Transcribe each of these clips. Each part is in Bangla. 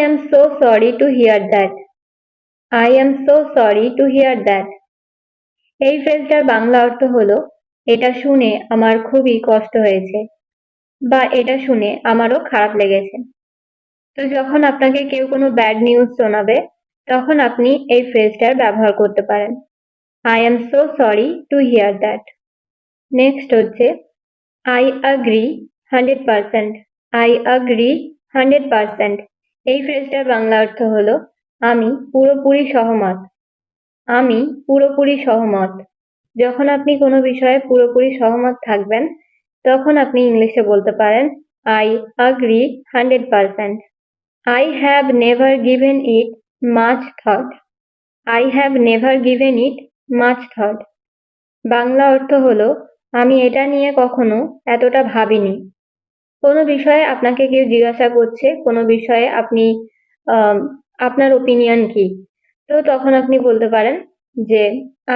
am so sorry to hear that. I am so sorry to hear that. এই ফ্রেজটার বাংলা অর্থ হলো এটা শুনে আমার খুবই কষ্ট হয়েছে বা এটা শুনে আমারও খারাপ লেগেছে। তো যখন আপনাকে কেউ কোনো ব্যাড নিউজ শোনাবে তখন আপনি এই ফ্রেজটার ব্যবহার করতে পারেন। I am so sorry to hear that. Next হচ্ছে I agree 100%. I agree 100%. এই ফ্রেজটার বাংলা অর্থ হলো আমি পুরোপুরি সহমত। আমি পুরোপুরি সহমত। যখন আপনি কোনো বিষয়ে পুরোপুরি সহমত থাকবেন তখন আপনি ইংলিশে বলতে পারেন I agree 100%. I have never given it much thought. I have never given it much thought. Bangla অর্থ হলো আমি এটা নিয়ে কখনো এতটা ভাবিনি। কোনো বিষয়ে আপনাকে কেউ জিজ্ঞাসা করছে, কোনো বিষয়ে আপনি আপনার ওপিনিয়ন কি? তো তখন আপনি বলতে পারেন যে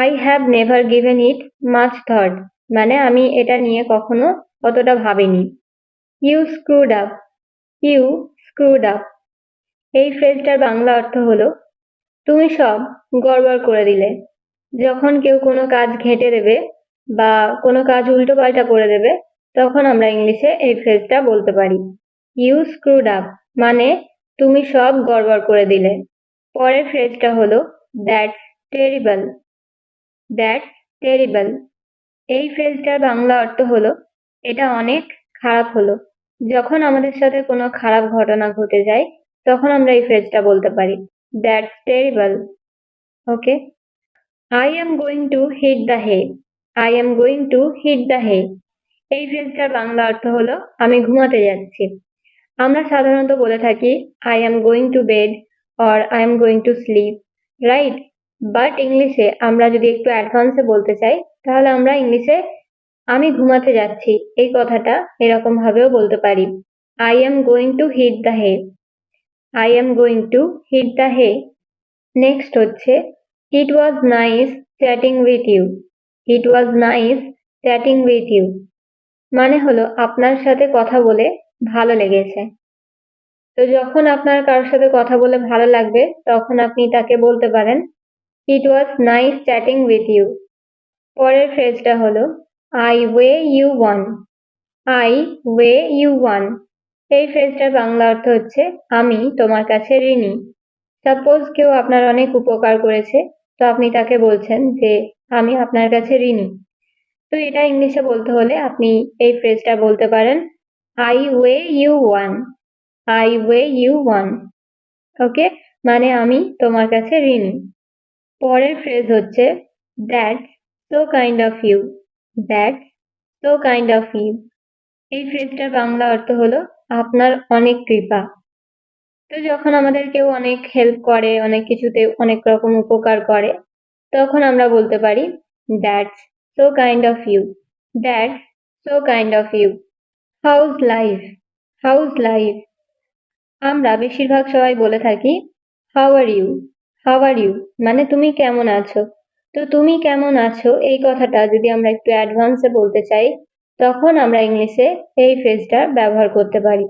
I have never given it much thought, মানে আমি এটা নিয়ে কখনো অতটা ভাবিনি। You screwed up. You screwed up. এই ফ্রেজটার বাংলা অর্থ হলো তুমি সব গড়বড় করে দিলে। যখন কেউ কোনো কাজ ঘেঁটে দেবে বা কোনো কাজ উল্টোপাল্টা করে দেবে তখন আমরা ইংলিশে এই ফ্রেজটা বলতে পারি ইউ স্ক্রুড আপ, মানে তুমি সব গড়বড় করে দিলে। পরের ফ্রেজটা হলো দ্যাটস টেরিবল। That's terrible. এই ফ্রেজটার বাংলা অর্থ হলো এটা অনেক খারাপ হলো। যখন আমাদের সাথে কোনো খারাপ ঘটনা ঘটে যায় তখন আমরা এই ফ্রেজটা বলতে পারি that's terrible. Okay, I am going to hit the hay. I am going to hit the hay. এই ফ্রেজটার বাংলা অর্থ হলো আমি ঘুমাতে যাচ্ছি। আমরা সাধারণত বলে থাকি I am going to bed or I am going to sleep, right? But ইংলিশে আমরা যদি একটু অ্যাডভান্সে বলতে চাই তাহলে আমরা ইংলিশে আমি ঘুমাতে যাচ্ছি এই কথাটা এরকম ভাবেও বলতে পারি I am going to hit the hay. I am going to hit the hay. Next হচ্ছে It was nice chatting with you. It was nice chatting with you. মানে হলো আপনার সাথে কথা বলে ভালো লেগেছে। তো যখন আপনার কারোর সাথে কথা বলে ভালো লাগবে তখন আপনি তাকে বলতে পারেন It was nice chatting with you. পরের ফ্রেজটা হলো I weigh you one. I weigh you one. এই ফ্রেজটার বাংলা অর্থ হচ্ছে আমি তোমার কাছে ঋণী। সাপোজ কেউ আপনার অনেক উপকার করেছে তো আপনি তাকে বলছেন যে আমি আপনার কাছে ঋণী। তো এটা ইংলিশে বলতে হলে আপনি এই ফ্রেজটা বলতে পারেন I weigh you one. I weigh you one. ওকে, মানে আমি তোমার কাছে ঋণী। পরের ফ্রেজ হচ্ছে That's so kind of you. That's so kind of you. এই ফ্রেজটার বাংলা অর্থ হলো আপনার অনেক কৃপা। তো যখন আমাদের কেউ অনেক হেল্প করে, অনেক কিছুতে অনেক রকম উপকার করে তখন আমরা বলতে পারি That's so kind of you. That's so kind of you. How's life? How's life? আমরা বেশিরভাগ সবাই বলে থাকি How are you? How are you? মানে তুমি কেমন আছো? তো তুমি কেমন আছো এই কথাটা যদি আমরা একটু অ্যাডভান্সে বলতে চাই তখন আমরা ইংলিশে এই ফ্রেজটা ব্যবহার করতে পারি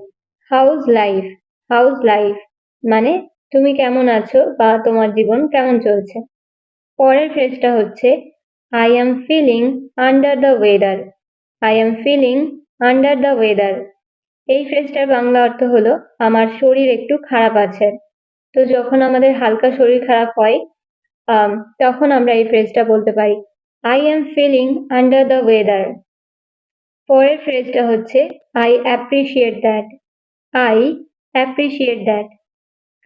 How's life? How's life? মানে তুমি কেমন আছো বা তোমার জীবন কেমন চলছে। পরের ফ্রেজটা হচ্ছে I am feeling under the weather. I am feeling under the weather. এই ফ্রেজটার বাংলা অর্থ হলো আমার শরীর একটু খারাপ আছে। তো যখন আমাদের হালকা শরীর খারাপ হয় তখন আমরা এই ফ্রেজটা বলতে পারি I am feeling under the weather. পরের ফ্রেজটা হচ্ছে I appreciate that. I appreciate that.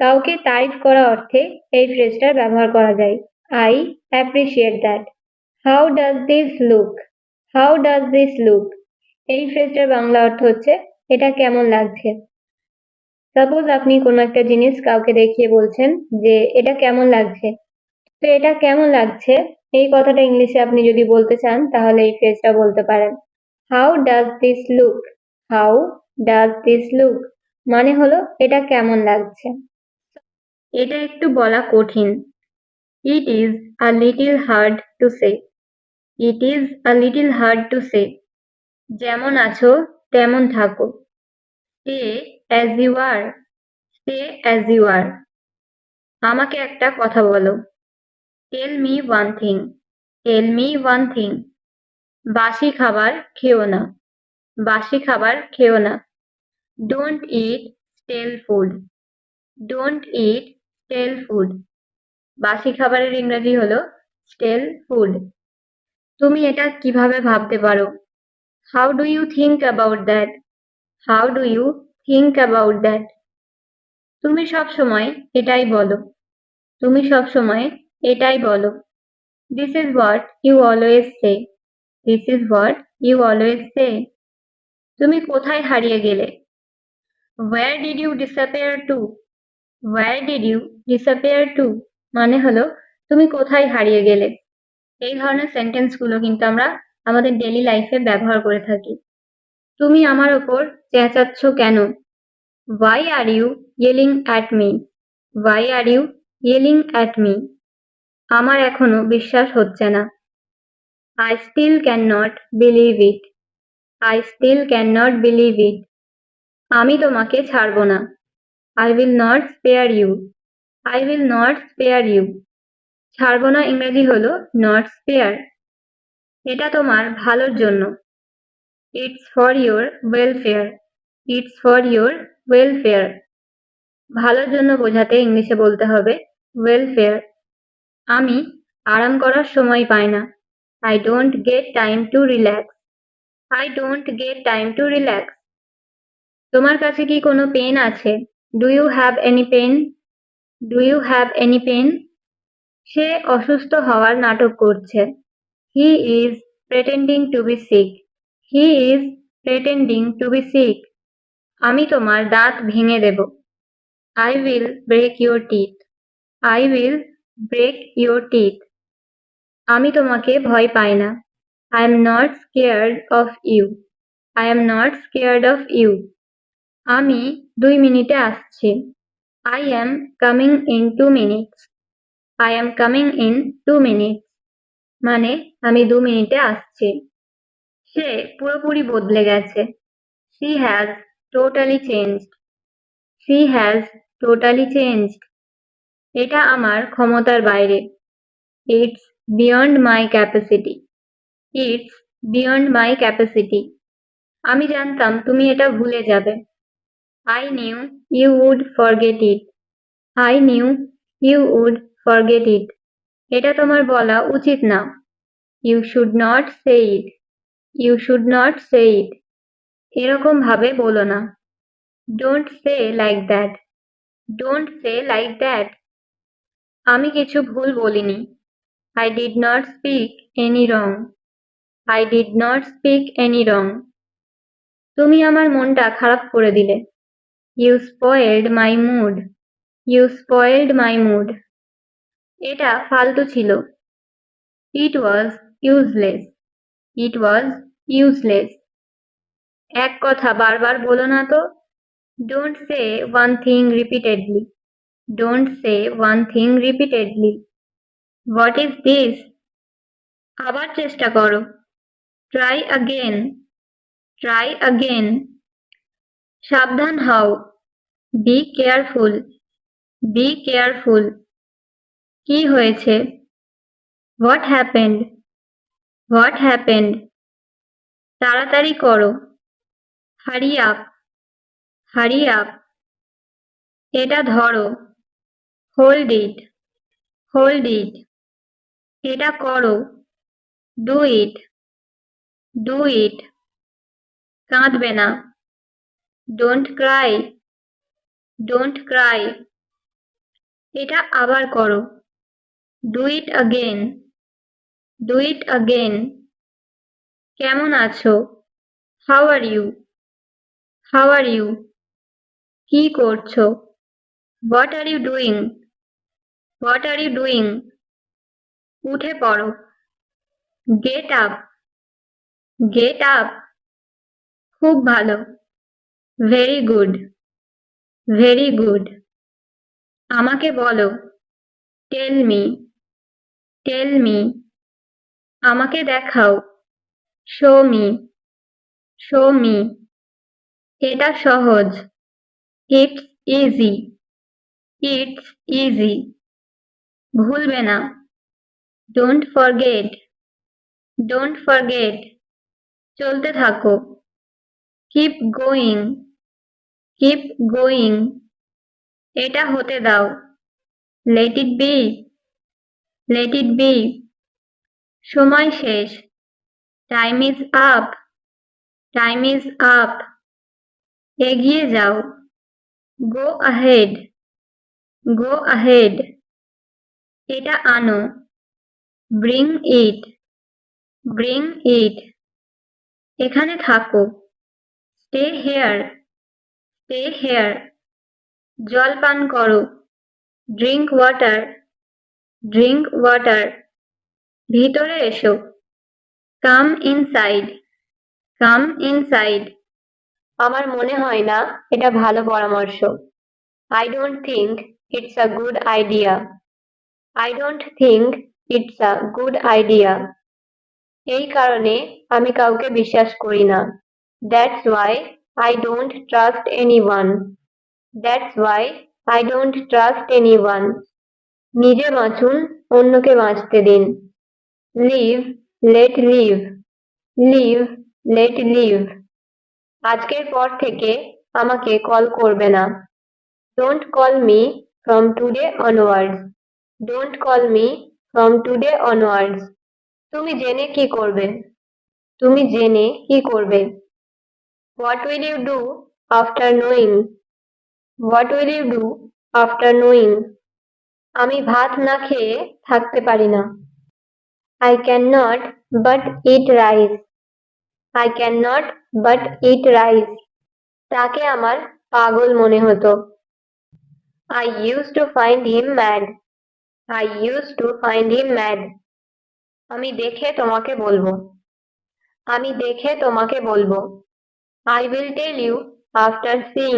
কাউকে তারিফ করা অর্থে এই ফ্রেজটার ব্যবহার করা যায় I appreciate that. How does this look? How does this look? এই ফ্রেজটার বাংলা অর্থ হচ্ছে এটা কেমন লাগছে। সাপোজ আপনি কোনো একটা জিনিস কাউকে দেখিয়ে বলছেন যে এটা কেমন লাগছে। তো এটা কেমন লাগছে এই কথাটা ইংলিশে আপনি যদি বলতে চান তাহলে এই ফ্রেজটা বলতে পারেন How does this look? How does this look? মানে হলো এটা কেমন লাগছে। এটা একটু বলা কঠিন। It is a little hard to say. It is a little hard to say. যেমন আছো তেমন থাকো। Stay as you are. Stay as you are. আমাকে একটা কথা বলো। Tell me one thing. Tell me one thing. বাসি খাবার খেও না। বাসি খাবার খেও না। Don't eat stale food. Don't eat stale food. বাসি খাবারের ইংরেজি হলো স্টেল ফুড। তুমি এটা কিভাবে ভাবতে পারো? How do you think about that? How do you think about that? তুমি সবসময় এটাই বলো। তুমি সবসময় এটাই বলো। This is what you always say. This is what you always say. তুমি কোথায় হারিয়ে গেলে? Where did you disappear to? Where did you disappear to মানে হলো তুমি কোথায় হারিয়ে গেলে। এই ধরনের সেন্টেন্সগুলো কিন্তু আমরা আমাদের ডেইলি লাইফে ব্যবহার করে থাকি। তুমি আমার ওপর চেঁচাচ্ছ কেন? Why are you yelling at me? Why are you yelling at me? আমার এখনো বিশ্বাস হচ্ছে না। I still cannot believe it. I still cannot believe it. আমি তোমাকে ছাড়ব না। I will not spare you. I will not spare you. ছাড়ব না ইংরেজি হলো not spare. এটা তোমার ভালোর জন্য। It's for your welfare. It's for your welfare. ভালোর জন্য বোঝাতে ইংলিশে বলতে হবে ওয়েলফেয়ার। আমি আরাম করার সময় পাই না। I don't get time to relax. I don't get time to relax. তোমার কাছে কি কোনো পেন আছে? Do you have any pen? Do you have any pen? সে অসুস্থ হওয়ার নাটক করছে। He is pretending to be sick. He is pretending to be sick. আমি তোমার দাঁত ভেঙে দেব। I will break your teeth. I will break your teeth. আমি তোমাকে ভয় পাই না। I am not scared of you. I am not scared of you. আমি 2 মিনিটে আসছি। I am coming in 2 minutes. I am coming in 2 minutes. মানে আমি 2 মিনিটে আসছি। সে পুরোপুরি বদলে গেছে। She has totally changed. She has totally changed. এটা আমার ক্ষমতার বাইরে। It's beyond my capacity. It's beyond my capacity. আমি জানতাম তুমি এটা ভুলে যাবে। I knew you would forget it. I knew you would forget it. এটা তোমার বলা উচিত না। You should not say it. You should not say it. এরকম ভাবে বলো না। Don't say like that. Don't say like that. আমি কিছু ভুল বলিনি। I did not speak any wrong. I did not speak any wrong. তুমি আমার মনটা খারাপ করে দিলে। You spoiled my mood. You spoiled my mood. এটা ফালতু ছিল। It was useless. It was useless. এক কথা বারবার বলো না তো। Don't say one thing repeatedly. Don't say one thing repeatedly. What is this? আবার চেষ্টা করো। Try again. Try again. সাবধান হও। Be careful. Be careful. কি হয়েছে? What happened? What happened? তাড়াতাড়ি করো। Hurry up. Hurry up. এটা ধরো। Hold it. Hold it. এটা করো। Do it. Do it. কাঁদবে না। Don't cry. Don't cry. এটা আবার করো। Do it again. Do it again. কেমন আছো? How are you? How are you? কি করছো? What are you doing? What are you doing? উঠে পড়ো। Get up. Get up. খুব ভালো। Very good. Very good. আমাকে বলো। Tell me. Tell me. আমাকে দেখাও। Show me. Show me. এটা সহজ। It's easy. ইটস ইজি, ভুলবে না। ডোন্ট ফরগেট, ডোন্ট ফরগেট, চলতে থাকো। কিপ গোয়িং, কিপ গোয়িং, এটা হতে দাও। Let it be, let it be, সময় শেষ। Time is up, time is up, এগিয়ে যাও। গো আহেড, গো আহেড, এটা আনো। ব্রিং ইট, ব্রিং ইট, এখানে থাকো। স্টে হেয়ার, স্টে হেয়ার, জল পান করো। ড্রিঙ্ক ওয়াটার, ড্রিঙ্ক ওয়াটার, ভিতরে এসো। কাম ইনসাইড, কাম ইনসাইড, আমার মনে হয় না এটা ভালো পরামর্শ। I don't think it's a good idea, I don't think it's a good idea, এই কারণে আমি কাউকে বিশ্বাস করি না। That's why I don't trust anyone, that's why I don't trust anyone, নিজে বাঁচুন, অন্যকে বাঁচতে দিন। Live, let live, live, let live, আজকের পর থেকে আমাকে কল করবে না। Don't call me from today onwards, don't call me from today onwards, তুমি জেনে কি করবে, তুমি জেনে কি করবে। What will you do after knowing, what will you do after knowing, আমি ভাত না খেয়ে থাকতে পারি না। I can not but eat rice, I can not but eat rice, তাকে আমার পাগল মনে হতো। I use to find him mad, I use to find him mad, আমি দেখে তোমাকে বলবো, আমি দেখে তোমাকে বলবো। I will tell you after seeing,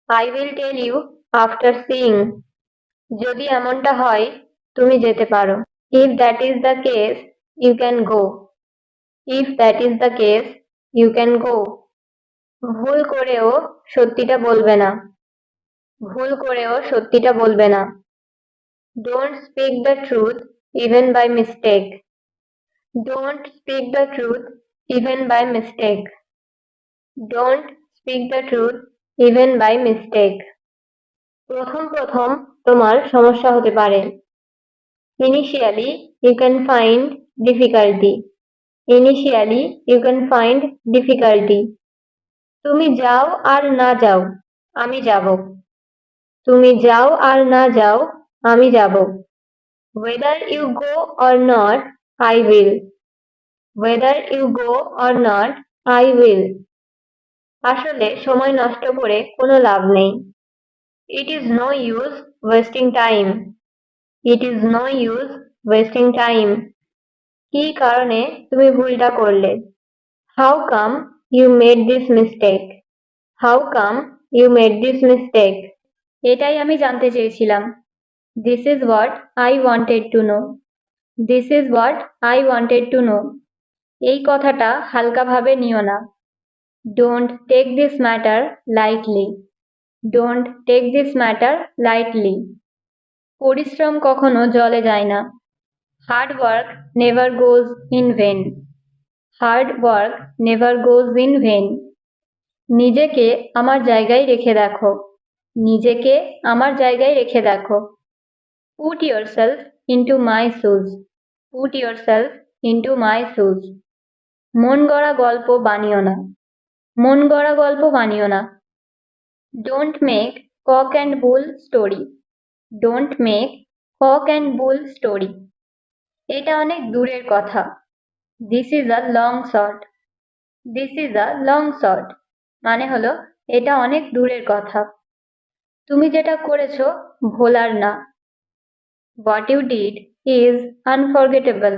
I will tell you after seeing, যদি এমনটা হয় তুমি যেতে পারো। If that is the case you can go, if that is the case you can go, ভুল করেও সত্যিটা বলবে না, ভুল করেও সত্যিটা বলবে না। Don't speak the truth even by mistake, don't speak the truth even by mistake, don't speak the truth even by mistake, প্রথম প্রথম তোমার সমস্যা হতে পারে। Initially you can find difficulty, initially you can find difficulty, তুমি যাও আর না যাও আমি যাব, তুমি যাও আর না যাও আমি যাব। Whether you go or not I will, whether you go or not I will, আসলে সময় নষ্ট করে কোনো লাভ নেই। It is no use wasting time, it is no use wasting time, কি কারণে তুমি ভুলটা করলে। How come you made this mistake, how come you made this mistake, এটাই আমি জানতে চেয়েছিলাম। This is what I wanted to know, this is what I wanted to know, এই কথাটা হালকাভাবে নিও না। Don't take this matter lightly, don't take this matter lightly, পরিশ্রম কখনো জলে যায় না। Hard work never goes in vain, hard work never goes in vain, নিজেকে আমার জায়গায় রেখে দেখো, নিজেকে আমার জায়গায় রেখে দেখো। Put yourself into my shoes, put yourself into my shoes, মন গড়া গল্প বানিও না, মন গড়া গল্প বানিও না। Don't make cock and bull story, don't make cock and bull story, এটা অনেক দূরের কথা। This is a long shot, this is a long shot, মানে হলো এটা অনেক দূরের কথা। তুমি যেটা করেছো ভোলার না। What you did is unforgettable,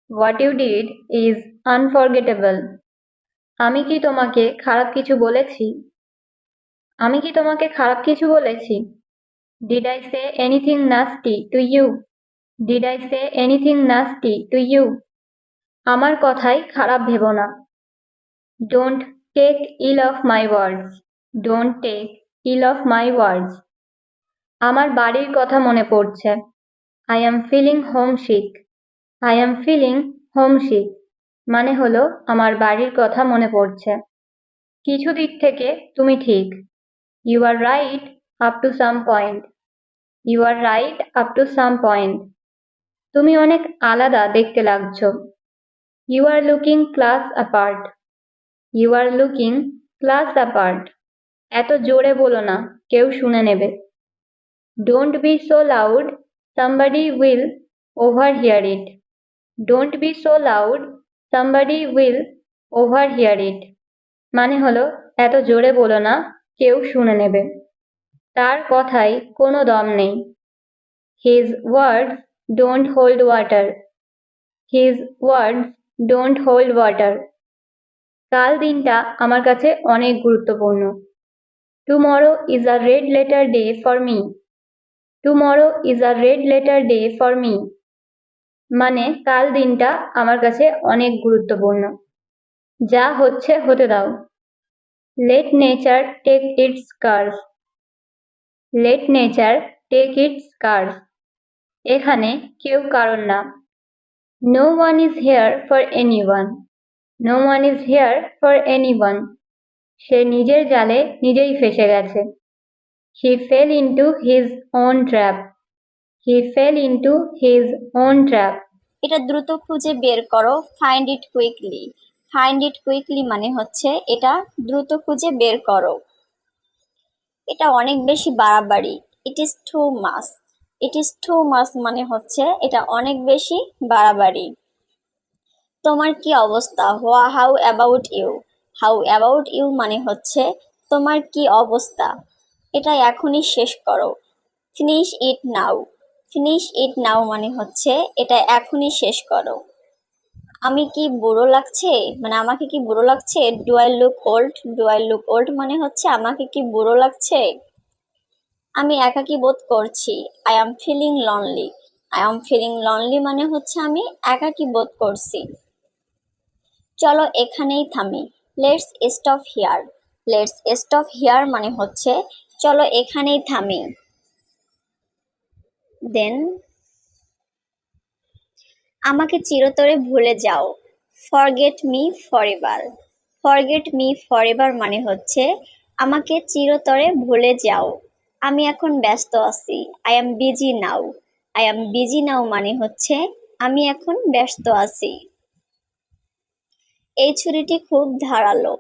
what you did is unforgettable, আমি কি তোমাকে খারাপ কিছু বলেছি, আমি কি তোমাকে খারাপ কিছু বলেছি। Did I say anything nasty to you, did I say anything nasty to you, আমার কথাই খারাপ ভেবো না। Don't take ill of my words, don't take ill of my words, আমার বাড়ির কথা মনে পড়ছে। I am feeling homesick. I am feeling homesick মানে হলো আমার বাড়ির কথা মনে পড়ছে। কিছু দিক থেকে তুমি ঠিক। You are right up to some point. You are right up to some point. তুমি অনেক আলাদা দেখতে লাগছো। You are looking class apart. You are looking class apart. এত জোরে বলো না, কেউ শুনে নেবে। Don't be so loud, somebody will overhear it. Don't be so loud, somebody will overhear it. মানে হলো এত জোরে বলো না, কেউ শুনে নেবে। তার কথায় কোনো দম নেই। His words don't hold water. His words don't hold water. কাল দিনটা আমার কাছে অনেক গুরুত্বপূর্ণ। Tomorrow is a red letter day for me. Tomorrow is a red letter day for me. মানে কাল দিনটা আমার কাছে অনেক গুরুত্বপূর্ণ। যা হচ্ছে হতে দাও। Let nature take its course. Let nature take its course. এখানে কেউ কারণ না। No one is here for anyone. No one is here for anyone. সে নিজের জালে নিজেই ফেঁসে গেছে। He fell into his own trap. He fell into his own trap. এটা দ্রুত খুঁজে বের করো, find it quickly. Find it quickly মানে হচ্ছে এটা দ্রুত খুঁজে বের করো। এটা অনেক বেশি বাড়াবাড়ি। It is too much. It is too much মানে হচ্ছে এটা অনেক বেশি বাড়াবাড়ি। তোমার কি অবস্থা? How about you? How about you মানে হচ্ছে তোমার কি অবস্থা, এটা এখনই শেষ করো। Finish it now. Finish it নাও মানে হচ্ছে এটা এখনই শেষ করো। আমি কি বুড়ো লাগছে, মানে আমাকে কি বুড়ো লাগছে? Do I look old? Do I look old মানে হচ্ছে আমাকে কি বুড়ো লাগছে? আমি একাকী বোধ করছি। I am feeling lonely. I am feeling lonely মানে হচ্ছে আমি একাকী বোধ করছি। চলো এখানেই থামি। Let's stop here. Let's stop here মানে হচ্ছে চলো এখানেই থামি। দেন আমাকে চিরতরে ভুলে যাও। Forget me forever. Forget me forever মানে হচ্ছে আমাকে চিরতরে ভুলে যাও। আমি এখন ব্যস্ত আছি। I am busy now. I am busy now মানে হচ্ছে আমি এখন ব্যস্ত আছি। এই ছুরিটি খুব ধারালো।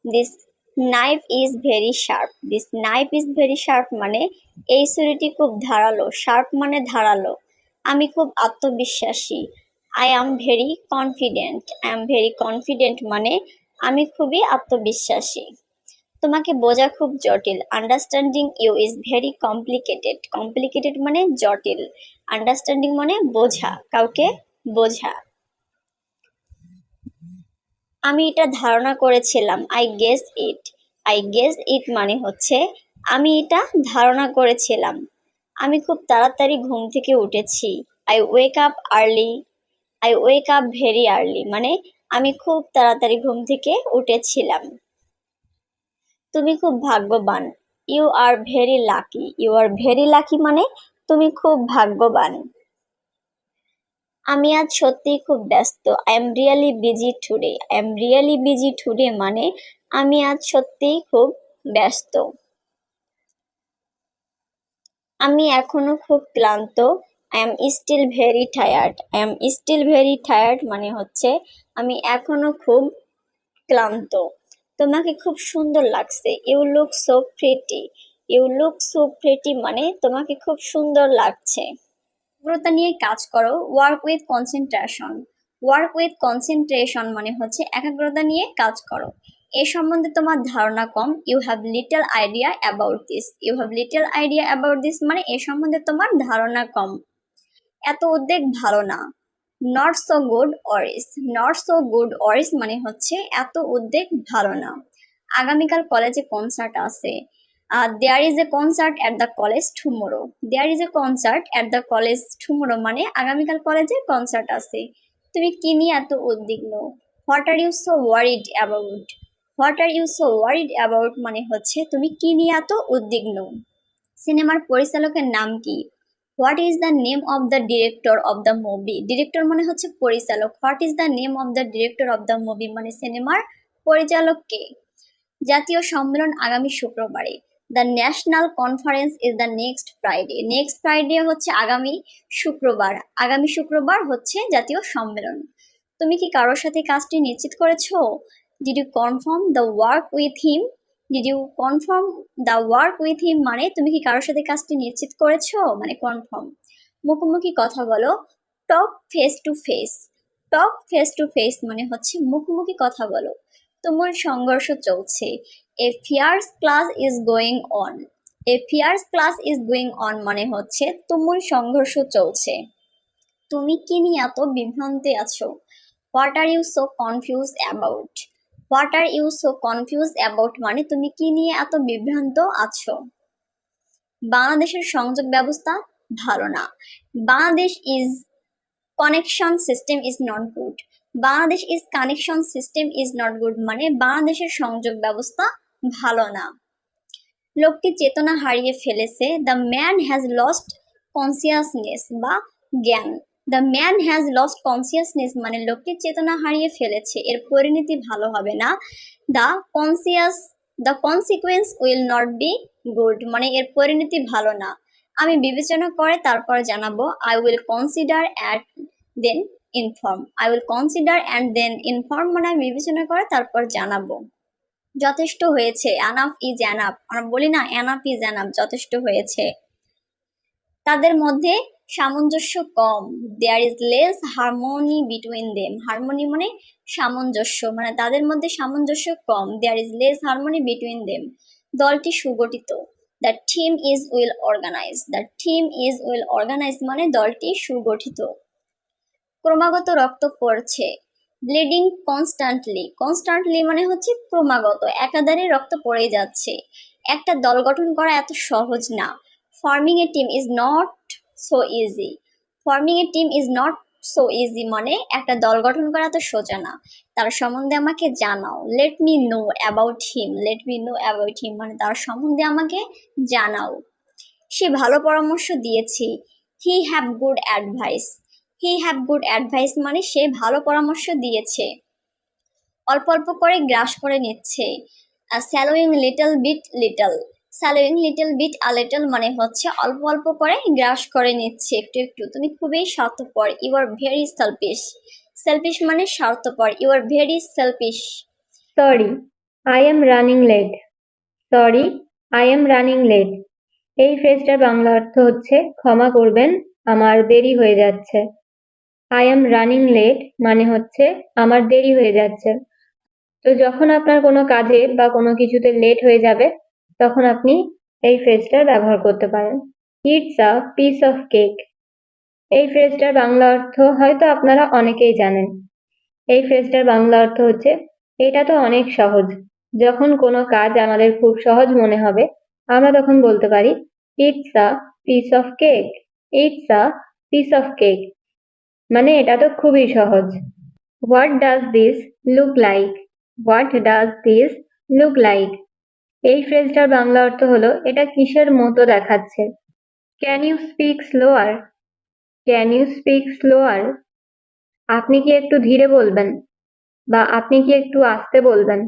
This knife is very sharp. This knife is very sharp মানে এই ছুরিটি খুব ধারালো। শার্প মানে ধারালো। আমি খুব আত্মবিশ্বাসী। I am very confident. I am very confident মানে আমি খুবই আত্মবিশ্বাসী। তোমাকে বোঝা খুব জটিল। Understanding you is very complicated. Complicated মানে জটিল। আন্ডারস্ট্যান্ডিং মানে বোঝা, কাউকে বোঝা। আমি এটা ধারণা করেছিলাম। I guess it. I guess ইট মানে হচ্ছে আমি এটা ধারণা করেছিলাম। আমি খুব তাড়াতাড়ি ঘুম থেকে উঠেছি। I wake up early. I wake up very early মানে আমি খুব তাড়াতাড়ি ঘুম থেকে উঠেছিলাম। তুমি খুব ভাগ্যবান। You are very lucky. You are very lucky মানে তুমি খুব ভাগ্যবান। আমি আজ সত্যিই খুব ব্যস্ত। I am really busy today. I am really busy today মানে আমি আজ সত্যিই খুব ব্যস্ত। আমি এখনো খুব ক্লান্ত। I am still very tired. I am still very tired মানে হচ্ছে আমি এখনো খুব ক্লান্ত। তোমাকে খুব সুন্দর লাগছে। You look so pretty. You look so pretty মানে তোমাকে খুব সুন্দর লাগছে। একাগ্রতা নিয়ে কাজ করো। Work with concentration. Work with concentration মানে হচ্ছে একাগ্রতা নিয়ে কাজ করো। এ সম্বন্ধে তোমার ধারণা কম। You have little idea about this. You have little idea about this মানে এ সম্বন্ধে তোমার ধারণা কম। এত উদ্বেগ ভালো না। Not so good অরিস। Not so good অরিস মানে হচ্ছে এত উদ্বেগ ভালো না। আগামীকাল কলেজে কনসার্ট আছে। There is a concert at the college tomorrow. There is a concert at the college tomorrow মানে আগামীকাল কলেজে কনসার্ট আছে। তুমি কি নিয়ে এত উদ্বিগ্ন? What are you so worried about? What are you so worried about মানে হচ্ছে তুমি কি নিয়ে এত উদ্বিগ্ন। সিনেমার পরিচালকের নাম কি? What is the name of the director of the movie? Director মানে হচ্ছে পরিচালক। What is the name of the director of the movie মানে সিনেমার পরিচালক কে? জাতীয় সম্মেলন আগামী শুক্রবারে। The national conference is the next Friday. Next Friday হচ্ছে আগামী শুক্রবার। আগামী শুক্রবার হচ্ছে জাতীয় সম্মেলন। তুমি কি কারোর সাথে কাজটি নিশ্চিত করেছো? Did you confirm the work with him? Did you confirm the work with him মানে তুমি কি কারোর সাথে কাজটি নিশ্চিত করেছো, মানে কনফার্ম। মুখোমুখি কথা বলো। Talk face to face. Talk face to face মানে হচ্ছে মুখোমুখি কথা বলো। তুমুল সংঘর্ষ চলছে। A fierce clash is going on. A fierce clash is going on মানে হচ্ছে তুমুল সংঘর্ষ চলছে। তুমি কি নিয়ে এত বিভ্রান্তে আছো? What are you so confuse about? What are you so confuse about মানে তুমি কি নিয়ে এত বিভ্রান্ত আছো। বাংলাদেশের সংযোগ ব্যবস্থা ভালো না। Bangladesh is connection system is not good. Bangladesh is connection system is not good মানে বাংলাদেশের সংযোগ ব্যবস্থা ভালো না। লোকটি চেতনা হারিয়ে ফেলেছে। The man has lost consciousness বা জ্ঞান। The man has lost consciousness মানে লোকটি চেতনা হারিয়ে ফেলেছে, এর পরিণতি ভালো হবে না। The consequence will not be good মানে এর পরিণতি ভালো না। আমি বিবেচনা করে তারপর জানাবো। I will consider at then inform. I will consider and then inform মানে আমি বিবেচনা করে তারপর জানাবো। যথেষ্ট হয়েছে। Enough is enough. আমরা বলি না এনাফ ইজ এনাফ, যথেষ্ট হয়েছে। তাদের মধ্যে সামঞ্জস্য কম। There is less harmony between them. Harmony মানে সামঞ্জস্য, মানে তাদের মধ্যে সামঞ্জস্য কম। There is less harmony between them. দলটি সুগঠিত। The team is well organise. The team is well organise মানে দলটি সুগঠিত। ক্রমাগত রক্ত পড়ছে। Bleeding constantly. কনস্ট্যান্টলি মানে হচ্ছে ক্রমাগত, একাধারে রক্ত পড়ে যাচ্ছে। একটা দল গঠন করা এত সহজ না। Forming A team is not so easy. Forming A team is not so easy মানে একটা দল গঠন করা এত সোজা না। তার সম্বন্ধে আমাকে জানাও। Let me know about him. Let me know about him মানে তার সম্বন্ধে আমাকে জানাও। সে ভালো পরামর্শ দিয়েছে। He have good advice. He have good advice মানে সে ভালো পরামর্শ দিয়েছে। অল্প অল্প করে গ্রাস করে নিচ্ছে। Swallowing little bit little. Swallowing little bit a little মানে হচ্ছে অল্প অল্প করে গ্রাস করে নিচ্ছে, একটু একটু। তুমি খুবই স্বার্থপর। You are very selfish. Selfish মানে স্বার্থপর। You are very selfish. Sorry, I am running late. Sorry, I am running late. এই ফ্রেজটার বাংলা অর্থ হচ্ছে ক্ষমা করবেন, আমার দেরি হয়ে যাচ্ছে। আই এম রানিং লেট মানে হচ্ছে আমার দেরি হয়ে যাচ্ছে। তো যখন আপনার কোনো কাজে বা কোনো কিছুতে লেট হয়ে যাবে, তখন আপনি এই ফ্রেজটার ব্যবহার করতে পারেন। It's a piece of cake. এই ফ্রেজটার বাংলা অর্থ হয়তো আপনারা অনেকেই জানেন। এই ফ্রেজটার বাংলা অর্থ হচ্ছে এটা তো অনেক সহজ। যখন কোনো কাজ আমাদের খুব সহজ মনে হবে, আমরা তখন বলতে পারি it's a piece of cake. It's a piece of cake মানে এটা তো খুবই সহজ। What does this look like? What does this look like? এই ফ্রেজটার বাংলা অর্থ হলো এটা কিসের মতো দেখাচ্ছে। Can you speak slower? Can you speak slower? আপনি কি একটু ধীরে বলবেন বা আপনি কি একটু আস্তে বলবেন?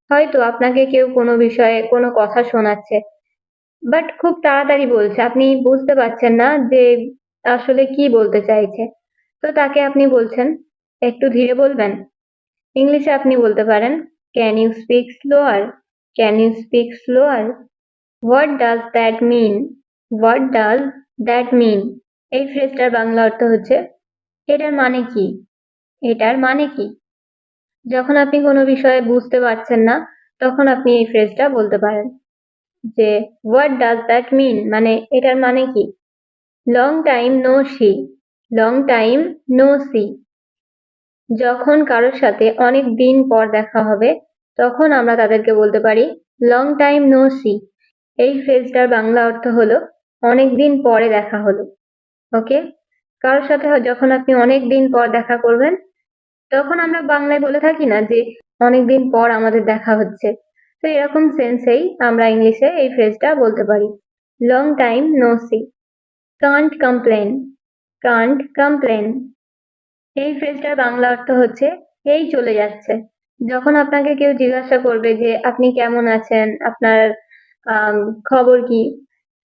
হয়তো আপনাকে কেউ কোনো বিষয়ে কোনো কথা শোনাচ্ছে, বাট খুব তাড়াতাড়ি বলছে, আপনি বুঝতে পারছেন না যে আসলে কি বলতে চাইছে। তো তাকে আপনি বলছেন একটু ধীরে বলবেন। ইংলিশে আপনি বলতে পারেন can you speak slower? Can you speak slower? What does that mean? What does that mean? এই ফ্রেজটার বাংলা অর্থ হচ্ছে এটার মানে কি? এটার মানে কি? যখন আপনি কোনো বিষয়ে বুঝতে পারছেন না, তখন আপনি এই ফ্রেজটা বলতে পারেন যে হোয়াট ডাজ দ্যাট মিন মানে এটার মানে কি? Long time no see. Long time no see. যখন কারোর সাথে অনেক দিন পর দেখা হবে, তখন আমরা তাদেরকে বলতে পারি লং টাইম নো সি। এই ফ্রেজটার বাংলা অর্থ হলো অনেক দিন পরে দেখা হলো। ওকে, কারোর সাথে যখন আপনি অনেক দিন পর দেখা করবেন, তখন আমরা বাংলায় বলে থাকি না যে অনেকদিন পর আমাদের দেখা হচ্ছে। তো এরকম সেন্সেই আমরা ইংলিশে এই ফ্রেজটা বলতে পারি। Long time no see. Can't complain, can't complain. এই ফ্রেজটার বাংলা অর্থ হচ্ছে এই চলে যাচ্ছে। যখন আপনাকে কেউ জিজ্ঞাসা করবে যে আপনি কেমন আছেন, আপনার খবর কি,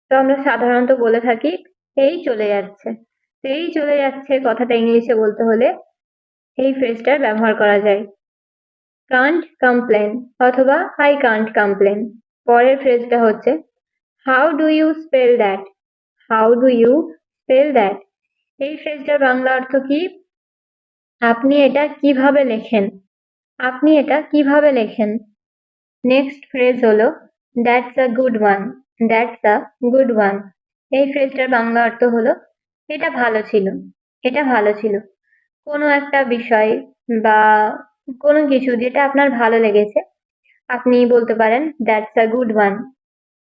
তো আমরা সাধারণত বলে থাকি এই চলে যাচ্ছে। তো এই চলে যাচ্ছে কথাটা ইংলিশে বলতে হলে এই ফ্রেজটার ব্যবহার করা যায়। কান্ট কমপ্লেন অথবা আই কান্ট কমপ্লেন। পরের ফ্রেজটা হচ্ছে how do you spell that, how do you spell that. এই ফ্রেজটার বাংলা অর্থ কি? আপনি এটা কিভাবে লেখেন, আপনি এটা কিভাবে লেখেন। নেক্সট ফ্রেজ হলো that's a good one, that's a good one. এই ফ্রেজটার বাংলা অর্থ হলো এটা ভালো ছিল, এটা ভালো ছিল। কোনো একটা বিষয় বা কোনো কিছু যেটা আপনার ভালো লেগেছে, আপনি বলতে পারেন that's a good one,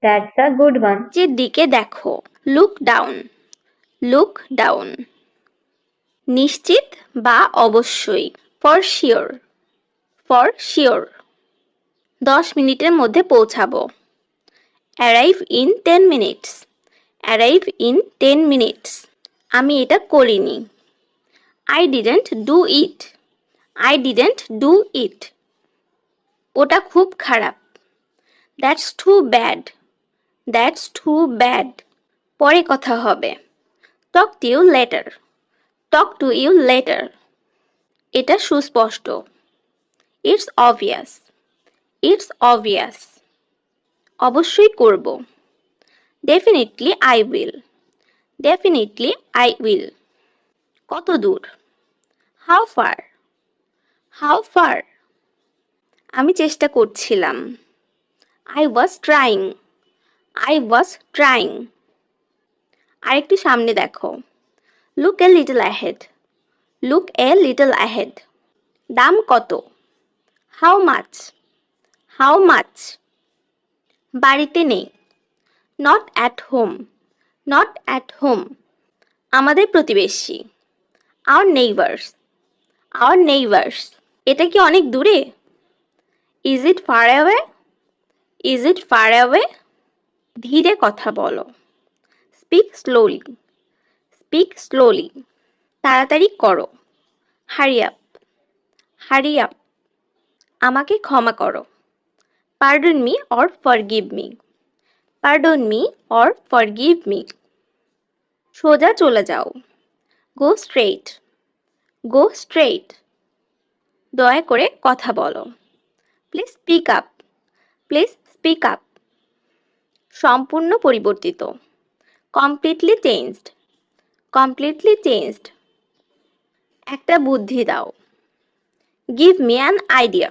that's a good one. নিচের দিকে দেখো, লুক ডাউন, লুক ডাউন। নিশ্চিত বা অবশ্যই, ফর শিওর, ফর শিওর। 10 মিনিটের মধ্যে পৌঁছাবো, arrive in 10 minutes, arrive in 10 minutes. আমি এটা করিনি, I didn't do it, I didn't do it. ওটা খুব খারাপ, that's too bad, that's too bad. পরে কথা হবে, talk to you later, talk to you later. এটা সুস্পষ্ট, ইটস অবভিয়াস, ইটস অবভিয়াস। অবশ্যই করব, definitely I will, definitely I will. কত দূর, হাউ ফার, হাউ ফার। আমি চেষ্টা করছিলাম, I was trying, I was trying. আরেকটু সামনে দেখো, look a little ahead, look a little ahead. দাম কত, হাউ মাচ, হাউ মাচ। বাড়িতে নেই, not at home, not at home. আমাদের প্রতিবেশী, আওয়ার নেইবার্স, আওয়ার নেইবার্স। এটা কি অনেক দূরে, is it far away, is it far away. ধীরে কথা বলো, স্পিক স্লোলি, স্পিক স্লোলি। তাড়াতাড়ি করো, হারি আপ, হারি আপ। আমাকে ক্ষমা করো, pardon me or forgive me, pardon me or forgive me. সোজা চলে যাও, গো স্ট্রেইট, গো স্ট্রেইট। দয়া করে কথা বলো, please speak up, please speak up. সম্পূর্ণ পরিবর্তিত, কমপ্লিটলি চেঞ্জড, কমপ্লিটলি চেঞ্জড। একটা বুদ্ধি দাও, give me an idea,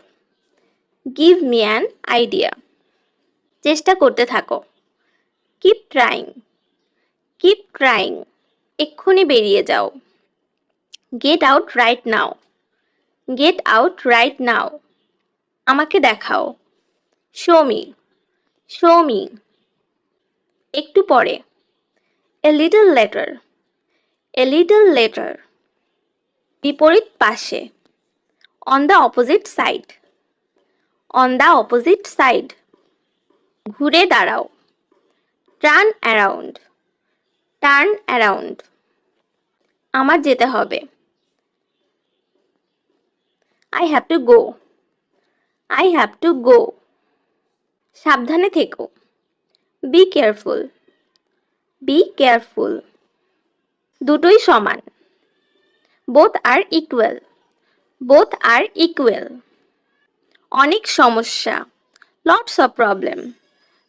give me an idea. চেষ্টা করতে থাকো, কিপ ট্রাইং, কিপ ট্রাইং। এক্ষুনি বেরিয়ে যাও, get out right now, get out right now. আমাকে দেখাও, শো মি, শো মি। একটু পরে, a little letter, a little letter. বিপরীত পাশে, on the opposite side, on the opposite side. ঘুরে দাঁড়াও, টার্ন অ্যারাউন্ড, টার্ন অ্যারাউন্ড। আমার যেতে হবে, I have to go, I have to go. সাবধানে থেকো, বি কেয়ারফুল, বি কেয়ারফুল। দুটোই সমান, বোথ আর ইকুয়াল, বোথ আর ইকুয়াল। অনেক সমস্যা, lots of problem,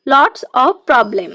lots of problem.